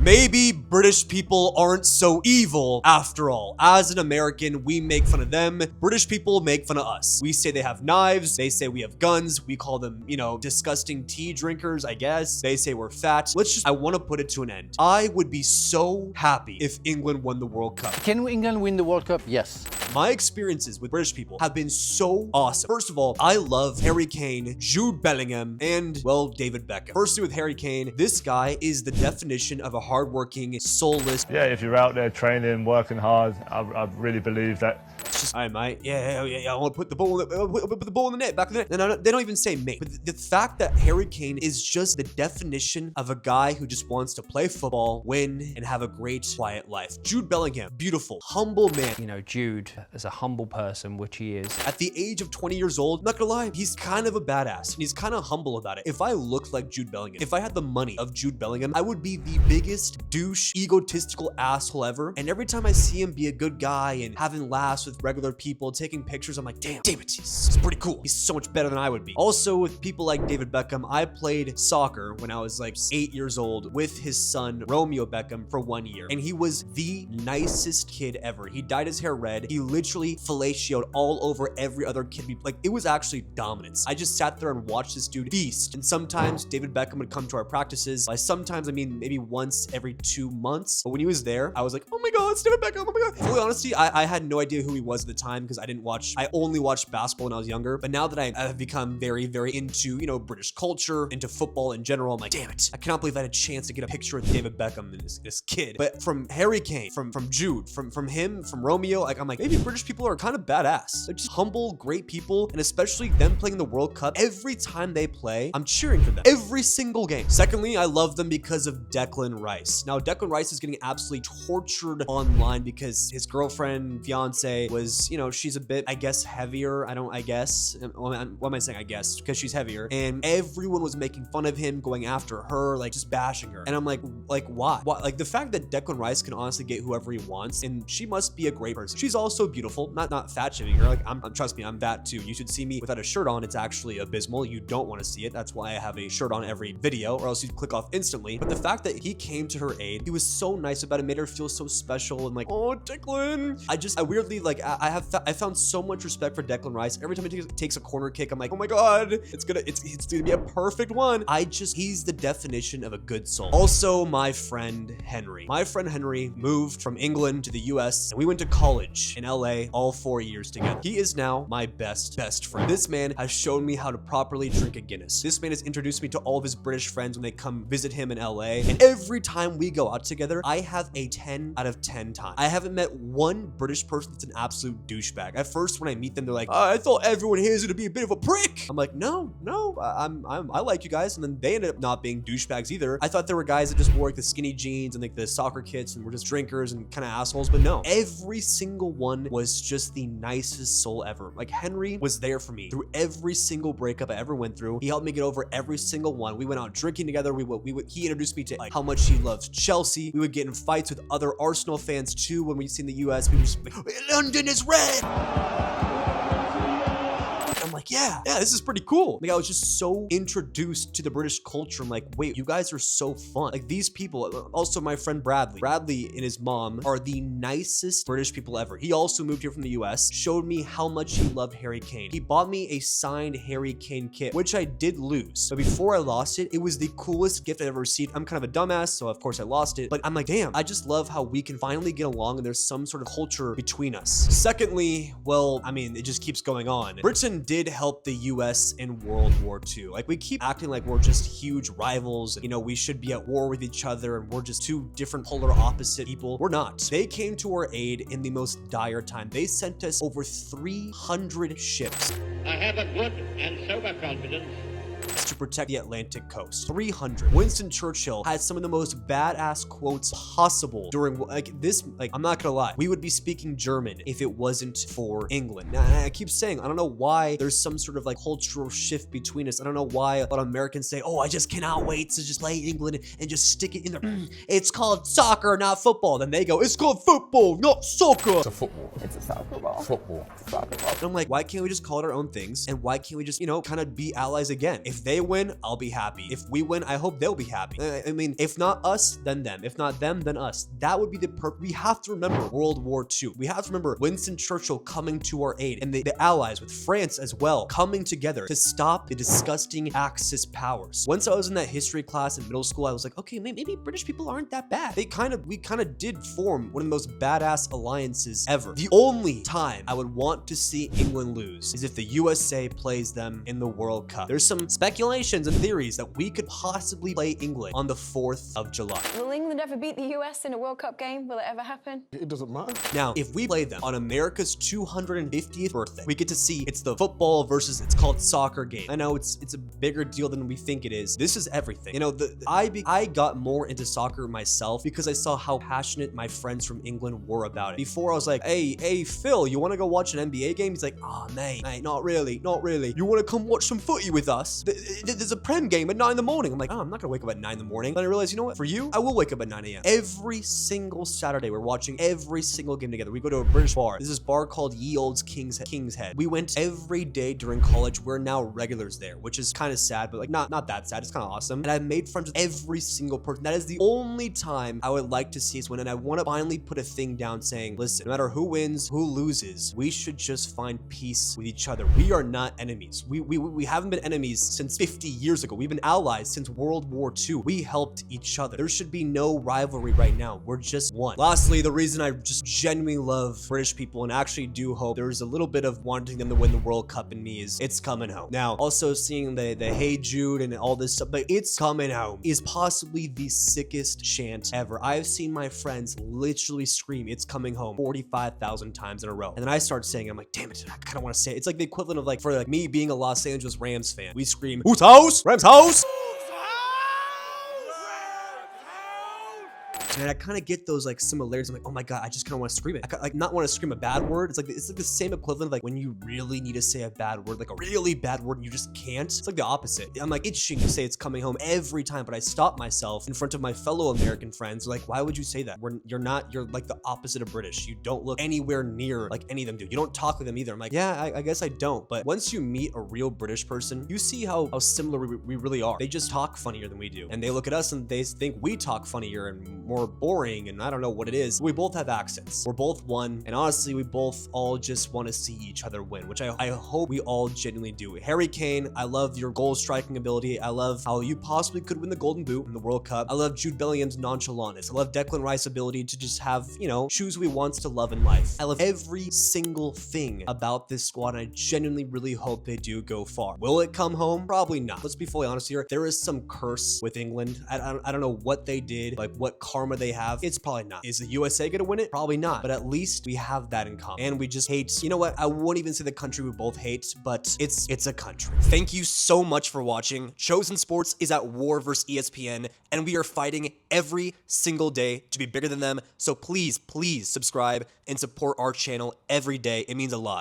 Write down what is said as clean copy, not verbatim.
maybe British people aren't so evil after all. As an American, we make fun of them. British people make fun of us. We say they have knives. They say we have guns. We call them, you know, disgusting tea drinkers, I guess. They say we're fat. I want to put it to an end. I would be so happy if England won the World Cup. Can England win the World Cup? Yes. My experiences with British people have been so awesome. First of all, I love Harry Kane, Jude Bellingham, and, well, David Beckham. Firstly, with Harry Kane, this guy is the definition of a hardworking, soulless... Yeah, if you're out there training, working hard, I really believe that. Just, all right, mate. Yeah, I want to put the ball in the net, back in the net. No, they don't even say mate. But the fact that Harry Kane is just the definition of a guy who just wants to play football, win, and have a great, quiet life. Jude Bellingham, beautiful, humble man. You know, Jude, as a humble person, which he is. At the age of 20 years old, I'm not gonna lie, he's kind of a badass, and he's kind of humble about it. If I looked like Jude Bellingham, if I had the money of Jude Bellingham, I would be the biggest douche, egotistical asshole ever. And every time I see him be a good guy and having laughs with regular people, taking pictures, I'm like, damn, David, he's pretty cool. He's so much better than I would be. Also, with people like David Beckham, I played soccer when I was like 8 years old with his son, Romeo Beckham, for 1 year. And he was the nicest kid ever. He dyed his hair red. He literally fellatiated all over every other kid. Like, it was actually dominance. I just sat there and watched this dude feast. And sometimes David Beckham would come to our practices. By sometimes, I mean maybe once every 2 months. But when he was there, I was like, oh my God, it's David Beckham, oh my God. Fully honestly, I had no idea who he was at the time because I only watched basketball when I was younger. But now that I have become very, very into, you know, British culture, into football in general, I'm like, damn it. I cannot believe I had a chance to get a picture of David Beckham and this kid. But from Harry Kane, from Jude, from him, from Romeo, like, I'm like, maybe British people are kind of badass. They're just humble, great people. And especially them playing in the World Cup, every time they play, I'm cheering for them. Every single game. Secondly, I love them because of Declan Rice. Now, Declan Rice is getting absolutely tortured online because his girlfriend, fiance, was, you know, she's a bit, I guess, heavier. What am I saying, I guess? Because she's heavier. And everyone was making fun of him, going after her, like, just bashing her. And I'm like, why? Like, the fact that Declan Rice can honestly get whoever he wants, and she must be a great person. She's also beautiful, not fat shaming her. Like, trust me, I'm fat too. You should see me without a shirt on. It's actually abysmal. You don't want to see it. That's why I have a shirt on every video, or else you'd click off instantly. But the fact that he came to her aid, he was so nice about it, made her feel so special, and like, oh, Declan. I weirdly, like, I found so much respect for Declan Rice. Every time he takes a corner kick, I'm like, oh my God, it's gonna be a perfect one. He's the definition of a good soul. Also, my friend Henry. My friend Henry moved from England to the US, and we went to college in LA all 4 years together. He is now my best friend. This man has shown me how to properly drink a Guinness. This man has introduced me to all of his British friends when they come visit him in LA. And every time we go out together, I have a 10 out of 10 time. I haven't met one British person that's an absolute douchebag. At first, when I meet them, they're like, I thought everyone here is gonna be a bit of a prick. I'm like, no, I like you guys. And then they ended up not being douchebags either. I thought there were guys that just wore like the skinny jeans and like the soccer kits and were just drinkers and kind of assholes, but no, every single one was just the nicest soul ever. Like, Henry was there for me through every single breakup I ever went through. He helped me get over every single one. We went out drinking together. He introduced me to like how much he loves Chelsea. We would get in fights with other Arsenal fans too. When we'd see in the US, we were just like, London is red. I'm like, yeah, this is pretty cool. Like, I was just so introduced to the British culture. I'm like, wait, you guys are so fun. Like, these people, also my friend Bradley and his mom are the nicest British people ever. He also moved here from the US, showed me how much he loved Harry Kane. He bought me a signed Harry Kane kit, which I did lose. But before I lost it, it was the coolest gift I've ever received. I'm kind of a dumbass, so of course I lost it. But I'm like, damn, I just love how we can finally get along and there's some sort of culture between us. Secondly, well, I mean, it just keeps going on. Britain did help the US in World War II. Like, we keep acting like we're just huge rivals. You know, we should be at war with each other and we're just two different polar opposite people. We're not. They came to our aid in the most dire time. They sent us over 300 ships. I have a good and sober confidence to protect the Atlantic coast. 300. Winston Churchill had some of the most badass quotes possible during, like, this, like, I'm not gonna lie, we would be speaking German if it wasn't for England. Now, I keep saying, I don't know why there's some sort of like cultural shift between us. I don't know why a lot of Americans say, oh, I just cannot wait to just play England and just stick it in there. It's called soccer, not football. Then they go, it's called football, not soccer. It's a football. It's a soccer ball. Football. Soccer ball. And I'm like, why can't we just call it our own things? And why can't we just, you know, kind of be allies again? If they win, I'll be happy. If we win, I hope they'll be happy. I mean, if not us, then them. If not them, then us. That would be the we have to remember World War II. We have to remember Winston Churchill coming to our aid and the allies with France as well coming together to stop the disgusting Axis powers. Once I was in that history class in middle school, I was like, okay, maybe British people aren't that bad. We kind of did form one of the most badass alliances ever. The only time I would want to see England lose is if the USA plays them in the World Cup. There's some speculations and theories that we could possibly play England on the 4th of July. Will England ever beat the US in a World Cup game? Will it ever happen? It doesn't matter. Now, if we play them on America's 250th birthday, we get to see it's the football versus it's called soccer game. I know it's a bigger deal than we think it is. This is everything. You know, I got more into soccer myself because I saw how passionate my friends from England were about it. Before I was like, hey, Phil, you want to go watch an NBA game? He's like, oh, mate, not really. You want to come watch some footy with us? There's a Prem game at 9 in the morning. I'm like, oh, I'm not gonna wake up at 9 in the morning. Then I realized, you know what? For you, I will wake up at 9 a.m. Every single Saturday, we're watching every single game together. We go to a British bar. There's this bar called Ye Olds King's Head. We went every day during college. We're now regulars there, which is kind of sad, but like not that sad. It's kind of awesome. And I've made friends with every single person. That is the only time I would like to see us win. And I want to finally put a thing down saying, listen, no matter who wins, who loses, we should just find peace with each other. We are not enemies. We haven't been enemies since 50 years ago. We've been allies since World War II. We helped each other. There should be no rivalry right now. We're just one. Lastly, the reason I just genuinely love British people and actually do hope there's a little bit of wanting them to win the World Cup in me is it's coming home. Now, also seeing the Hey Jude and all this stuff, but it's coming home is possibly the sickest chant ever. I've seen my friends literally scream it's coming home 45,000 times in a row. And then I start saying it, I'm like, damn it, I kind of want to say it. It's like the equivalent of like, for like me being a Los Angeles Rams fan, we scream, whose house? Rams house! And I kind of get those like similarities. I'm like, oh my God, I just kind of want to scream it. I like not want to scream a bad word. It's like the same equivalent of like when you really need to say a bad word, like a really bad word and you just can't. It's like the opposite. I'm like itching to say it's coming home every time, but I stop myself in front of my fellow American friends. Like, why would you say that? You're like the opposite of British. You don't look anywhere near like any of them do. You don't talk like them either. I'm like, yeah, I guess I don't. But once you meet a real British person, you see how similar we really are. They just talk funnier than we do. And they look at us and they think we talk funnier and more boring and I don't know what it is. We both have accents. We're both one. And honestly, we both all just want to see each other win, which I hope we all genuinely do. Harry Kane, I love your goal striking ability. I love how you possibly could win the Golden Boot in the World Cup. I love Jude Bellingham's nonchalantness. I love Declan Rice's ability to just have, you know, choose who he wants to love in life. I love every single thing about this squad and I genuinely really hope they do go far. Will it come home? Probably not. Let's be fully honest here. There is some curse with England. I don't know what they did, like what karma they have. It's probably not. Is the USA gonna win it? Probably not. But at least we have that in common. And we just hate, you know what? I won't even say the country we both hate, but it's a country. Thank you so much for watching. Chosen Sports is at war versus ESPN, and we are fighting every single day to be bigger than them. So please subscribe and support our channel every day. It means a lot.